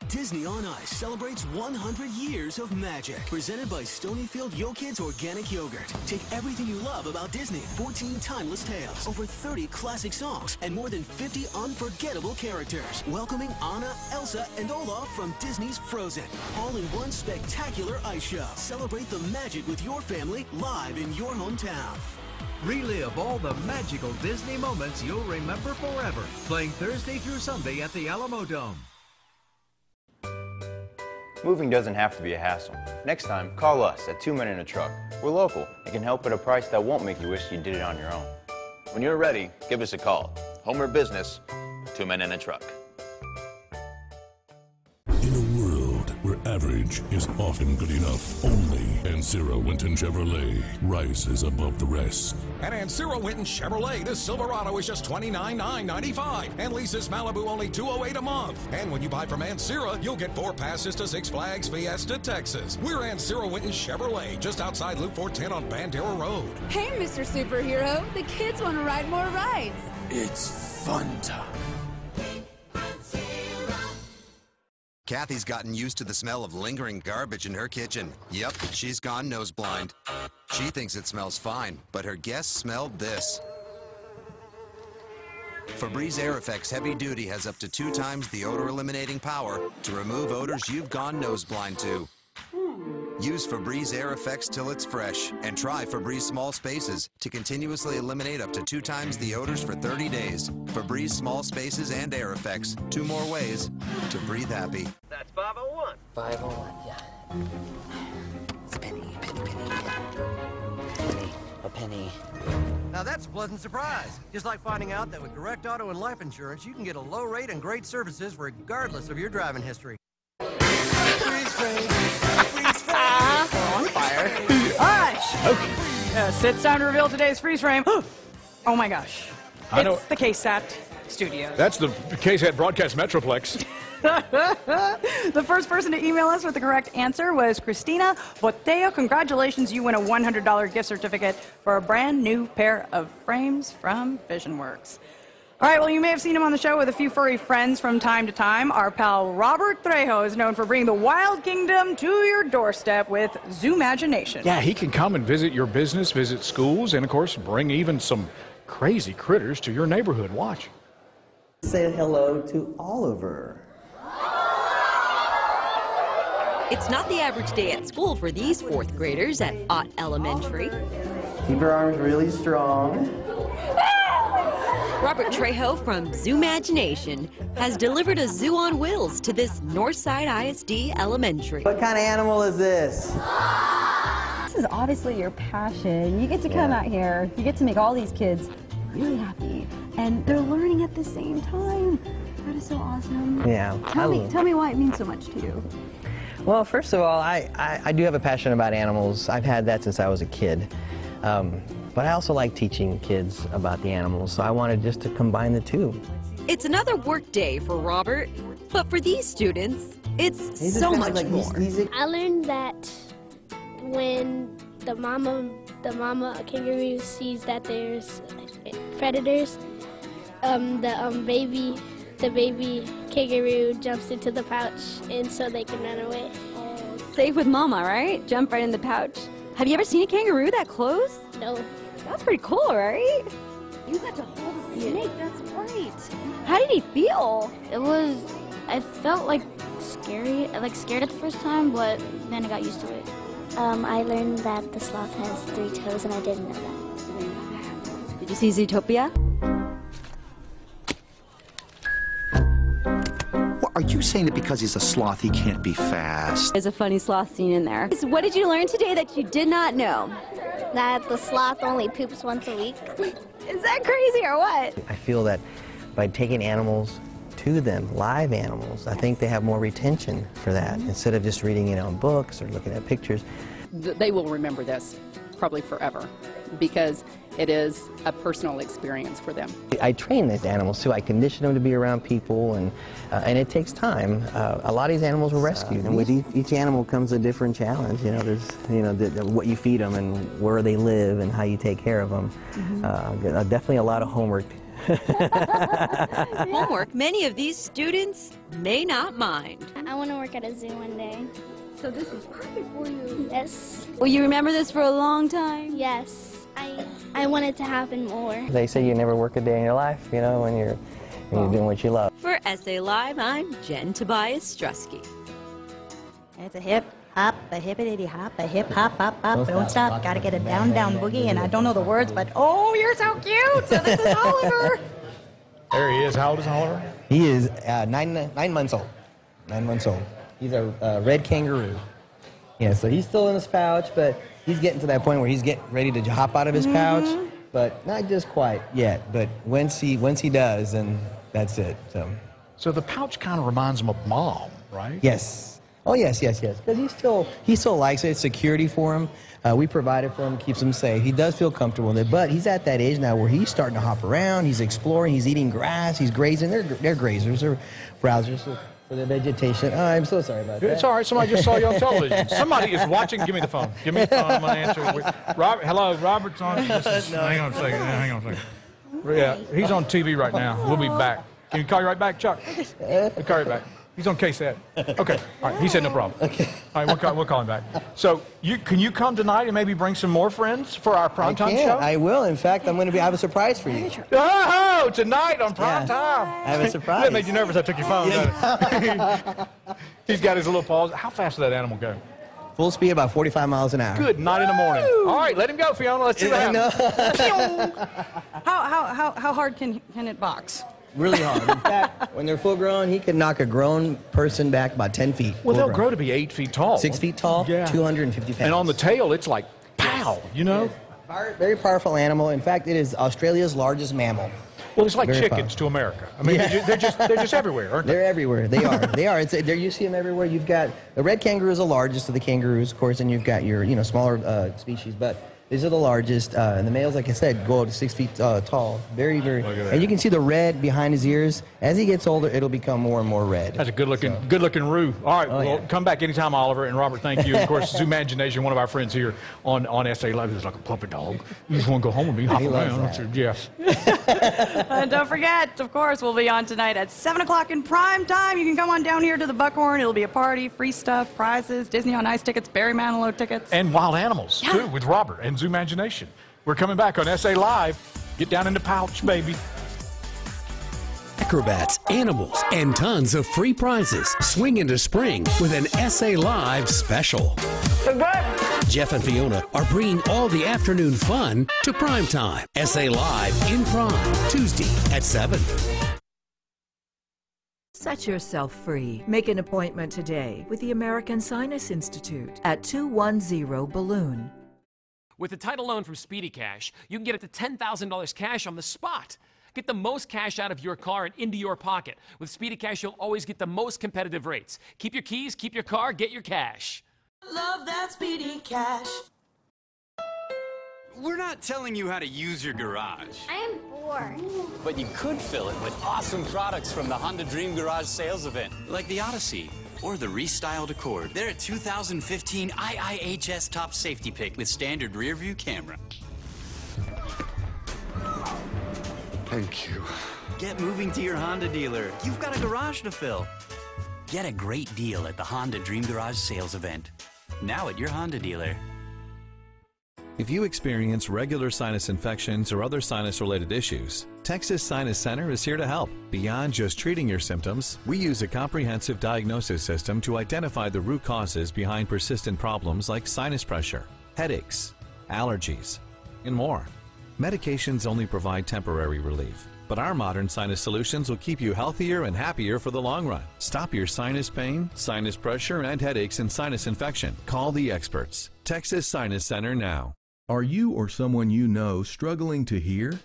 Disney on Ice celebrates 100 years of magic. Presented by Stonyfield Yo Kids Organic Yogurt. Take everything you love about Disney. 14 timeless tales, over 30 classic songs, and more than 50 unforgettable characters. Welcoming Anna, Elsa, and Olaf from Disney's Frozen. All in one spectacular ice show. Celebrate the magic with your family live in your hometown. Relive all the magical Disney moments you'll remember forever. Playing Thursday through Sunday at the Alamo Dome. Moving doesn't have to be a hassle. Next time, call us at 2 Men in a Truck. We're local and can help at a price that won't make you wish you did it on your own. When you're ready, give us a call. Home or business, 2 Men in a Truck. In a world where average is often good enough, only Ancira Winton Chevrolet rises above the rest. At Ancira Winton Chevrolet, this Silverado is just $29,995 and leases Malibu only $208 a month. And when you buy from Ancira, you'll get 4 passes to Six Flags Fiesta, Texas. We're Ancira Winton Chevrolet, just outside Loop 410 on Bandera Road. Hey, Mr. Superhero, the kids want to ride more rides. It's fun time. Kathy's gotten used to the smell of lingering garbage in her kitchen. Yep, she's gone nose blind. She thinks it smells fine, but her guests smelled this. Febreze Air Effects Heavy Duty has up to 2 times the odor eliminating power to remove odors you've gone nose blind to. Use Febreze Air Effects till it's fresh, and try Febreze Small Spaces to continuously eliminate up to 2 times the odors for 30 days. Febreze Small Spaces and Air Effects, 2 more ways to breathe happy. That's 501. 501, yeah. It's a penny, penny, penny. Penny, a penny. Now that's a pleasant surprise. Just like finding out that with Direct Auto and Life Insurance, you can get a low rate and great services regardless of your driving history. On fire. Hush! Okay. Yes, it's time to reveal today's freeze frame. Oh my gosh. It's the KSAT Studios. That's the KSAT Broadcast Metroplex. The first person to email us with the correct answer was Christina Boteo. Congratulations, you win a $100 gift certificate for a brand new pair of frames from VisionWorks. All right, well, you may have seen him on the show with a few furry friends from time to time. Our pal Robert Trejo is known for bringing the wild kingdom to your doorstep with Zoomagination. Yeah, he can come and visit your business, visit schools, and, of course, bring even some crazy critters to your neighborhood. Watch. Say hello to Oliver. It's not the average day at school for these 4th graders at Ott Elementary. Keep your arms really strong. Robert Trejo from Zoomagination has delivered a zoo on wheels to this Northside ISD Elementary. What kind of animal is this? This is obviously your passion. You get to come out here, you get to make all these kids really happy, and they're learning at the same time. That is so awesome. Yeah. Tell me why it means so much to you. Well, first of all, I do have a passion about animals. I've had that since I was a kid. But I also like teaching kids about the animals, so I wanted just to combine the two. It's another work day for Robert, but for these students, it's so much more. I learned that when the mama kangaroo sees that there's predators, the baby kangaroo jumps into the pouch, and so they can run away. Safe with mama, right? Jump right in the pouch. Have you ever seen a kangaroo that close? No. That's pretty cool, right? You got to hold a snake, that's right. How did he feel? I felt like scary, scared at the first time, but then I got used to it. I learned that the sloth has 3 toes, and I didn't know that. Did you see Zootopia? Are you saying that because he's a sloth, he can't be fast? There's a funny sloth scene in there. So what did you learn today that you did not know? That the sloth only poops once a week. Is that crazy or what? I feel that by taking animals to them, live animals, I think they have more retention for that, instead of just reading it on books or looking at pictures. They will remember this probably forever, because it is a personal experience for them. I train these animals too. I condition them to be around people, and it takes time. A lot of these animals were rescued, and with each animal comes a different challenge. You know, there's what you feed them and where they live and how you take care of them. Definitely a lot of homework. Homework many of these students may not mind. I want to work at a zoo one day. So this is perfect for you. Yes. Will you remember this for a long time? Yes. I want it to happen more. They say you never work a day in your life, you know, when you're doing what you love. For SA Live, I'm Jen Tobias Strusky. It's a hip hop, a hippity hop, a hip hop, hop, hop, don't stop. Gotta get a down, down boogie, and I don't know the words, but oh, you're so cute. So this is Oliver. There he is. How old is Oliver? He is 9 months old. 9 months old. He's a red kangaroo. Yeah, so he's still in his pouch, but he's getting to that point where he's getting ready to hop out of his pouch, but not just quite yet. But once he does, then that's it. So the pouch kind of reminds him of Mom, right? Yes. Oh yes. Because he still likes it. It's security for him. We provide it for him, keeps him safe. He does feel comfortable in it, but he's at that age now where he's starting to hop around. He's exploring. He's eating grass. He's grazing. They're grazers. They're browsers. For the vegetation. Oh, I'm so sorry about that. It's all right. Somebody just saw you on television. Somebody is watching. Give me the phone. Give me the phone. I'm going to answer. Robert, hello. Robert's on. Hang on a second. Hang on a second. Yeah, he's on TV right now. We'll be back. Can you call you right back, Chuck? We'll call you back. He's on KSAT. Okay. All right. He said no problem. Okay. All right. We'll call him back. So can you come tonight and maybe bring some more friends for our primetime show? I will. In fact, I have a surprise for you. Oh, tonight on primetime. I have a surprise. That made you nervous. I took your phone. Yeah. He's got his little paws. How fast did that animal go? Full speed, about 45 miles an hour. Good night in the morning. All right, let him go, Fiona. Let's see what happens. How hard can it box? Really hard. In fact, when they're full grown, he can knock a grown person back about 10 feet. Well, they'll grow to be 8 feet tall. 6 feet tall, yeah. 250 pounds. And on the tail, it's like, pow, you know? Very powerful animal. In fact, it is Australia's largest mammal. Well, it's like chickens to America. I mean, they're just everywhere, aren't they? They're everywhere. They are. They are. You see them everywhere. You've got the red kangaroo is the largest of the kangaroos, of course, and you've got your smaller species, but these are the largest. And the males, like I said, go up to 6 feet tall. Very. And you can see the red behind his ears. As he gets older, it'll become more and more red. That's a good-looking roo. All right, come back anytime, Oliver. And Robert, thank you. And of course, Zoomagination, one of our friends here on SA Live, is like a puppy dog. You just want to go home with me, hop around. Yes. And don't forget, of course, we'll be on tonight at 7 o'clock in prime time. You can come on down here to the Buckhorn. It'll be a party, free stuff, prizes, Disney on Ice tickets, Barry Manilow tickets. And wild animals, too, with Robert and Zoomagination. We're coming back on SA Live. Get down in the pouch, baby. Acrobats, animals, and tons of free prizes. Swing into spring with an SA Live special. Jeff and Fiona are bringing all the afternoon fun to primetime. SA Live in Prime, Tuesday at 7. Set yourself free. Make an appointment today with the American Sinus Institute at 210 Balloon. With a title loan from Speedy Cash, you can get up to $10,000 cash on the spot. Get the most cash out of your car and into your pocket. With Speedy Cash, you'll always get the most competitive rates. Keep your keys, keep your car, get your cash. Love that Speedy Cash. We're not telling you how to use your garage. I am bored. But you could fill it with awesome products from the Honda Dream Garage sales event, like the Odyssey or the Restyled Accord. They're a 2015 IIHS top safety pick with standard rear view camera. Thank you. Get moving to your Honda dealer. You've got a garage to fill. Get a great deal at the Honda Dream Garage sales event. Now at your Honda dealer. If you experience regular sinus infections or other sinus-related issues, Texas Sinus Center is here to help. Beyond just treating your symptoms, we use a comprehensive diagnosis system to identify the root causes behind persistent problems like sinus pressure, headaches, allergies, and more. Medications only provide temporary relief, but our modern sinus solutions will keep you healthier and happier for the long run. Stop your sinus pain, sinus pressure, and headaches and sinus infection. Call the experts. Texas Sinus Center now. Are you or someone you know struggling to hear?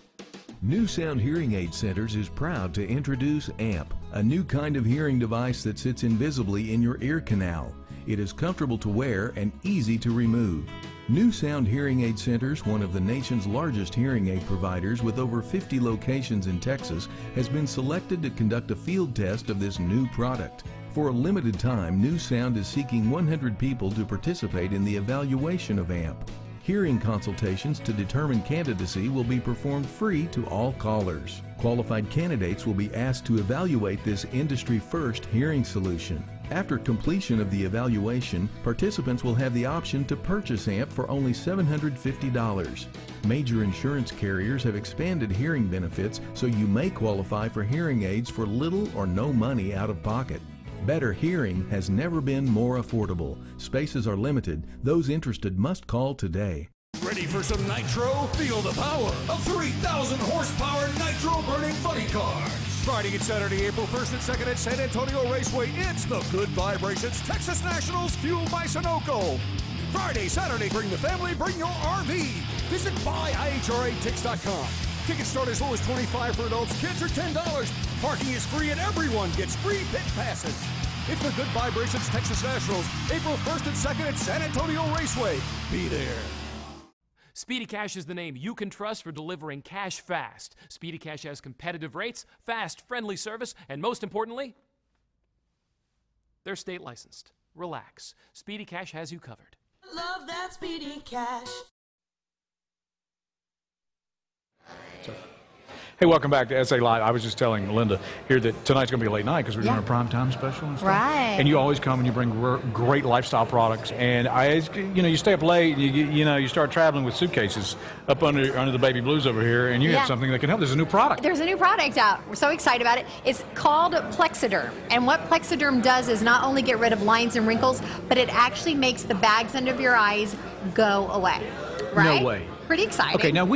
New Sound Hearing Aid Centers is proud to introduce AMP, a new kind of hearing device that sits invisibly in your ear canal. It is comfortable to wear and easy to remove. New Sound Hearing Aid Centers, one of the nation's largest hearing aid providers with over 50 locations in Texas, has been selected to conduct a field test of this new product. For a limited time, New Sound is seeking 100 people to participate in the evaluation of AMP. Hearing consultations to determine candidacy will be performed free to all callers. Qualified candidates will be asked to evaluate this industry-first hearing solution. After completion of the evaluation, participants will have the option to purchase AMP for only $750. Major insurance carriers have expanded hearing benefits, so you may qualify for hearing aids for little or no money out of pocket. Better hearing has never been more affordable. Spaces are limited. Those interested must call today. Ready for some nitro? Feel the power of 3,000 horsepower nitro-burning funny cars. Friday and Saturday, April 1st and 2nd at San Antonio Raceway, it's the Good Vibrations Texas Nationals fueled by Sunoco. Friday, Saturday, bring the family, bring your RV. Visit buyihratix.com. Tickets start as low as $25 for adults. Kids are $10. Parking is free and everyone gets free pit passes. It's the Good Vibrations Texas Nationals, April 1st and 2nd at San Antonio Raceway. Be there. Speedy Cash is the name you can trust for delivering cash fast. Speedy Cash has competitive rates, fast, friendly service, and most importantly, they're state licensed. Relax. Speedy Cash has you covered. Love that Speedy Cash. Hey, welcome back to SA Live. I was just telling Linda here that tonight's going to be a late night because we're doing a primetime special and stuff. Right. And you always come and you bring great lifestyle products. And you stay up late and you start traveling with suitcases up under the baby blues over here, and you have something that can help. There's a new product. There's a new product out. We're so excited about it. It's called Plexiderm. And what Plexiderm does is not only get rid of lines and wrinkles, but it actually makes the bags under your eyes go away. Right? No way. Pretty exciting. Okay, now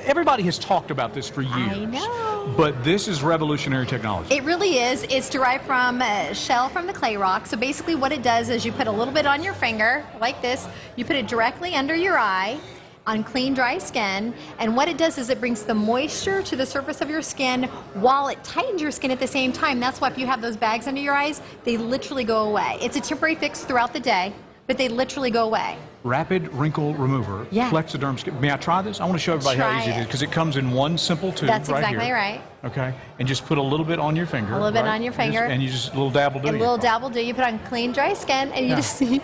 everybody has talked about this for years. I know. But this is revolutionary technology. It really is. It's derived from a shell from the clay rock. So basically what it does is you put a little bit on your finger, like this. You put it directly under your eye on clean, dry skin. And what it does is it brings the moisture to the surface of your skin while it tightens your skin at the same time. That's why if you have those bags under your eyes, they literally go away. It's a temporary fix throughout the day, but they literally go away. Rapid Wrinkle Remover, Plexiderm Skin. May I try this? I want to show everybody how easy it is because it comes in one simple tube right here. That's exactly right. Okay, and just put a little bit on your finger. A little bit on your finger. And you just a little dab will do. A little dab will do. You put on clean, dry skin, and you just do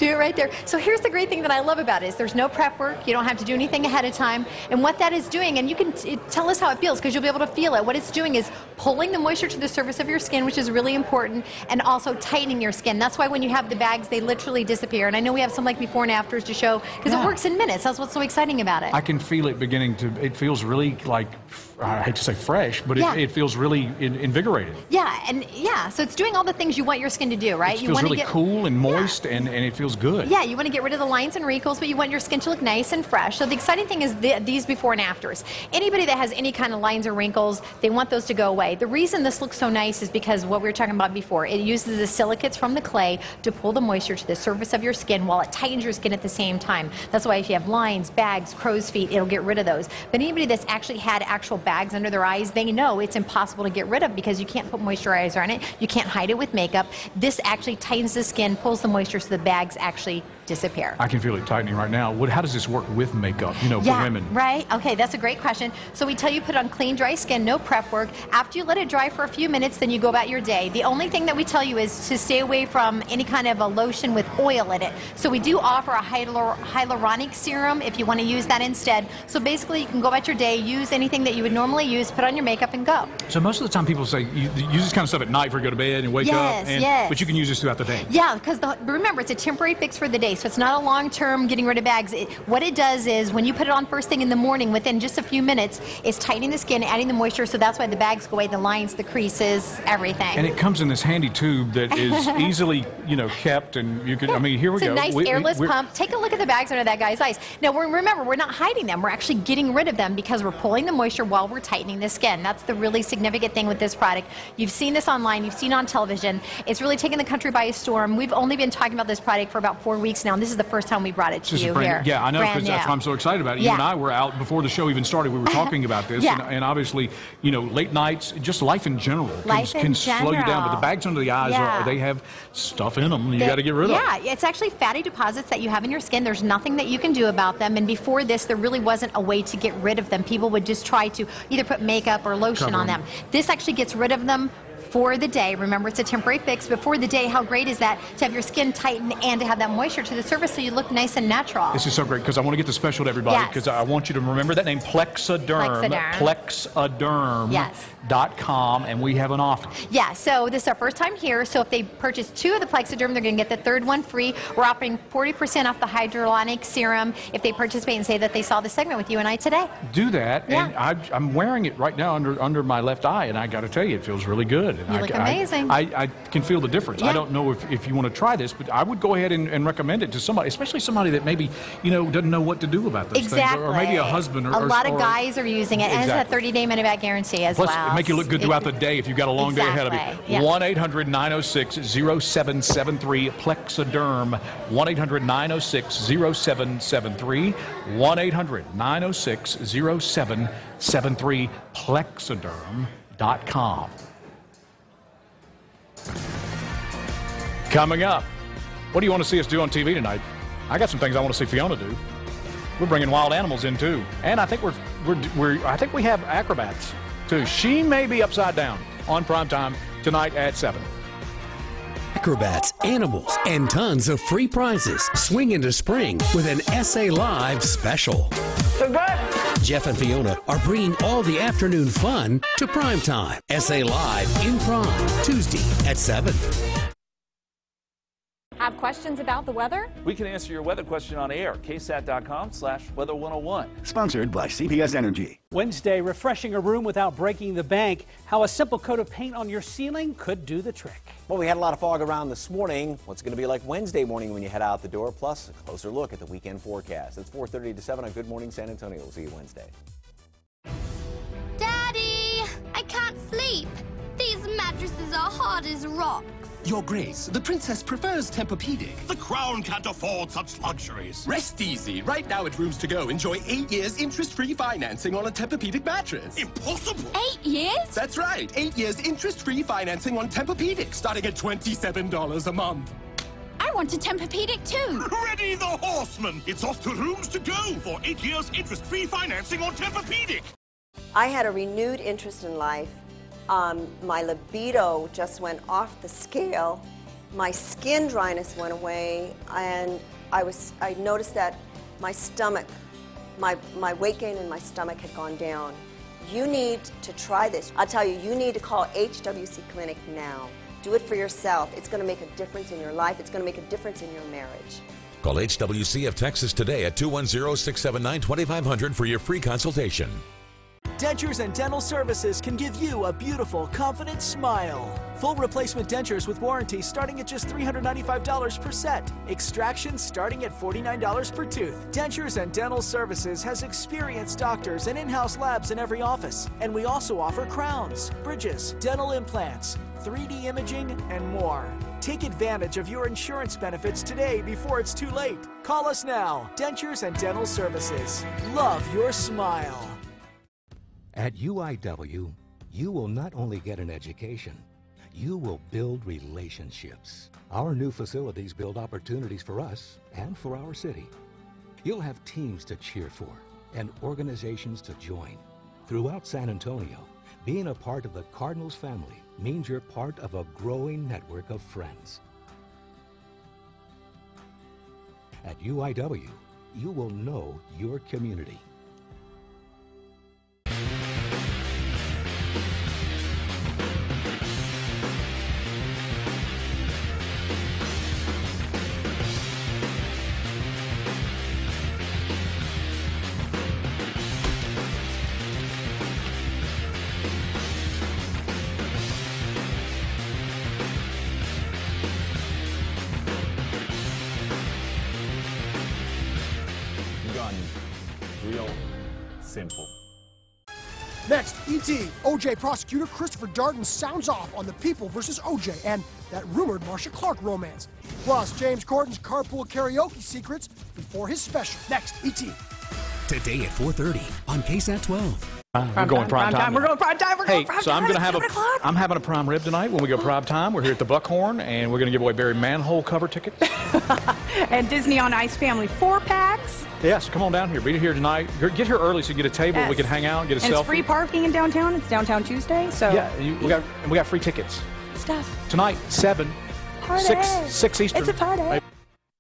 it right there. So here's the great thing that I love about it is there's no prep work. You don't have to do anything ahead of time. And what that is doing, and you can tell us how it feels because you'll be able to feel it. What it's doing is pulling the moisture to the surface of your skin, which is really important, and also tightening your skin. That's why when you have the bags, they literally disappear. And I know we have some like before and afters to show because it works in minutes. That's what's so exciting about it. I can feel it beginning to, it feels really like, I hate to say fresh, but it feels really invigorated. Yeah, so it's doing all the things you want your skin to do, right? It feels really cool and moist, and it feels good. Yeah, you want to get rid of the lines and wrinkles, but you want your skin to look nice and fresh. So the exciting thing is these before and afters. Anybody that has any kind of lines or wrinkles, they want those to go away. The reason this looks so nice is because what we were talking about before, it uses the silicates from the clay to pull the moisture to the surface of your skin while it tightens your skin. skin at the same time. That's why if you have lines, bags, crow's feet, it'll get rid of those. But anybody that's actually had actual bags under their eyes, they know it's impossible to get rid of because you can't put moisturizer on it. You can't hide it with makeup. This actually tightens the skin, pulls the moisture so the bags actually disappear. I can feel it tightening right now. How does this work with makeup, for women? Right. Okay, that's a great question. So we tell you put on clean, dry skin, no prep work. After you let it dry for a few minutes, then you go about your day. The only thing that we tell you is to stay away from any kind of a lotion with oil in it. So we do offer a hyaluronic serum if you want to use that instead. So basically you can go about your day, use anything that you would normally use, put on your makeup and go. So most of the time people say you use this kind of stuff at night before you go to bed and wake up. But you can use this throughout the day. Yeah, because remember, it's a temporary fix for the day. So it's not a long-term getting rid of bags. What it does is when you put it on first thing in the morning, within just a few minutes, it's tightening the skin, adding the moisture, so that's why the bags go away, the lines, the creases, everything. And it comes in this handy tube that is easily, kept, and you can, here we go. It's a nice airless pump. Take a look at the bags under that guy's eyes. Now, remember, we're not hiding them. We're actually getting rid of them because we're pulling the moisture while we're tightening the skin. That's the really significant thing with this product. You've seen this online. You've seen it on television. It's really taken the country by storm. We've only been talking about this product for about 4 weeks now, and this is the first time we brought it to you here. Yeah, I know, because that's why I'm so excited about it. You and I were out before the show even started. We were talking about this, and obviously, late nights, just life in general can slow you down. But the bags under the eyes, they have stuff in them, and you got to get rid of. Yeah, it's actually fatty deposits that you have in your skin. There's nothing that you can do about them. And before this, there really wasn't a way to get rid of them. People would just try to either put makeup or lotion on them. This actually gets rid of them for the day. Remember, it's a temporary fix, but for the day, how great is that to have your skin tighten and to have that moisture to the surface so you look nice and natural. This is so great because I want to get the special to everybody because I want you to remember that name, Plexaderm. Plexaderm.com, and we have an offer. Yeah, so this is our first time here, so if they purchase 2 of the Plexaderm, they're going to get the third one free. We're offering 40% off the hyaluronic serum if they participate and say that they saw the segment with you and I today. Do that, and I'm wearing it right now under my left eye, and I got to tell you, it feels really good. You look amazing. I can feel the difference. I don't know if you want to try this, but I would go ahead and recommend it to somebody, especially somebody that maybe, doesn't know what to do about those things. Or maybe a husband. A lot of guys are using it, and it's a 30-day money-back guarantee as well. Plus, it make you look good throughout the day if you've got a long day ahead of you. 1-800-906-0773, Plexaderm. 1-800-906-0773. 1-800-906-0773, Plexaderm.com. Coming up, what do you want to see us do on TV tonight? I got some things I want to see Fiona do. We're bringing wild animals in too, and I think I think we have acrobats too. She may be upside down on primetime tonight at 7. Acrobats, animals, and tons of free prizes. Swing into spring with an SA Live special. Jeff and Fiona are bringing all the afternoon fun to primetime. SA Live in Prime, Tuesday at 7. Have questions about the weather? We can answer your weather question on air. ksat.com/weather101. Sponsored by CPS Energy. Wednesday, refreshing a room without breaking the bank. How a simple coat of paint on your ceiling could do the trick. Well, we had a lot of fog around this morning. What's it going to be like Wednesday morning when you head out the door? Plus, a closer look at the weekend forecast. It's 4:30 to 7 on Good Morning San Antonio. We'll see you Wednesday. Daddy, I can't sleep. These mattresses are hard as rock. Your Grace, the princess prefers Tempur-Pedic. The crown can't afford such luxuries. Rest easy. Right now at Rooms To Go, enjoy 8 years interest-free financing on a Tempur-Pedic mattress. Impossible. 8 years? That's right. 8 years interest-free financing on Tempur-Pedic, starting at $27 a month. I want a Tempur-Pedic too. Ready the horseman. It's off to Rooms To Go for 8 years interest-free financing on Tempur-Pedic. I had a renewed interest in life. My libido just went off the scale. My skin dryness went away, and I noticed that my stomach, my weight gain in my stomach had gone down. You need to try this. I'll tell you, you need to call HWC Clinic now. Do it for yourself. It's going to make a difference in your life. It's going to make a difference in your marriage. Call HWC of Texas today at 210-679-2500 for your free consultation. Dentures and Dental Services can give you a beautiful, confident smile. Full replacement dentures with warranty starting at just $395 per set. Extractions starting at $49 per tooth. Dentures and Dental Services has experienced doctors and in-house labs in every office. And we also offer crowns, bridges, dental implants, 3D imaging, and more. Take advantage of your insurance benefits today before it's too late. Call us now. Dentures and Dental Services. Love your smile. At UIW, you will not only get an education, you will build relationships. Our new facilities build opportunities for us and for our city. You'll have teams to cheer for and organizations to join. Throughout San Antonio, being a part of the Cardinals family means you're part of a growing network of friends. At UIW, you will know your community. Real simple. Next, E.T. O.J. prosecutor Christopher Darden sounds off on the People versus O.J. and that rumored Marcia Clark romance. Plus, James Corden's carpool karaoke secrets before his special. Next, E.T. Today at 4:30 on KSAT 12. We're going prime time. We're going prime time. We're going prime time. I'm having a prime rib tonight when we go prime time. We're here at the Buckhorn, and we're going to give away Barry Manhole cover tickets. And Disney on Ice family 4-packs. Yes, come on down here. Be here tonight. Get here early so you get a table. Yes. We can hang out and get a and selfie. It's free parking in downtown. It's Downtown Tuesday. So yeah, we got free tickets stuff tonight. 7, party. 6 Eastern. It's a party.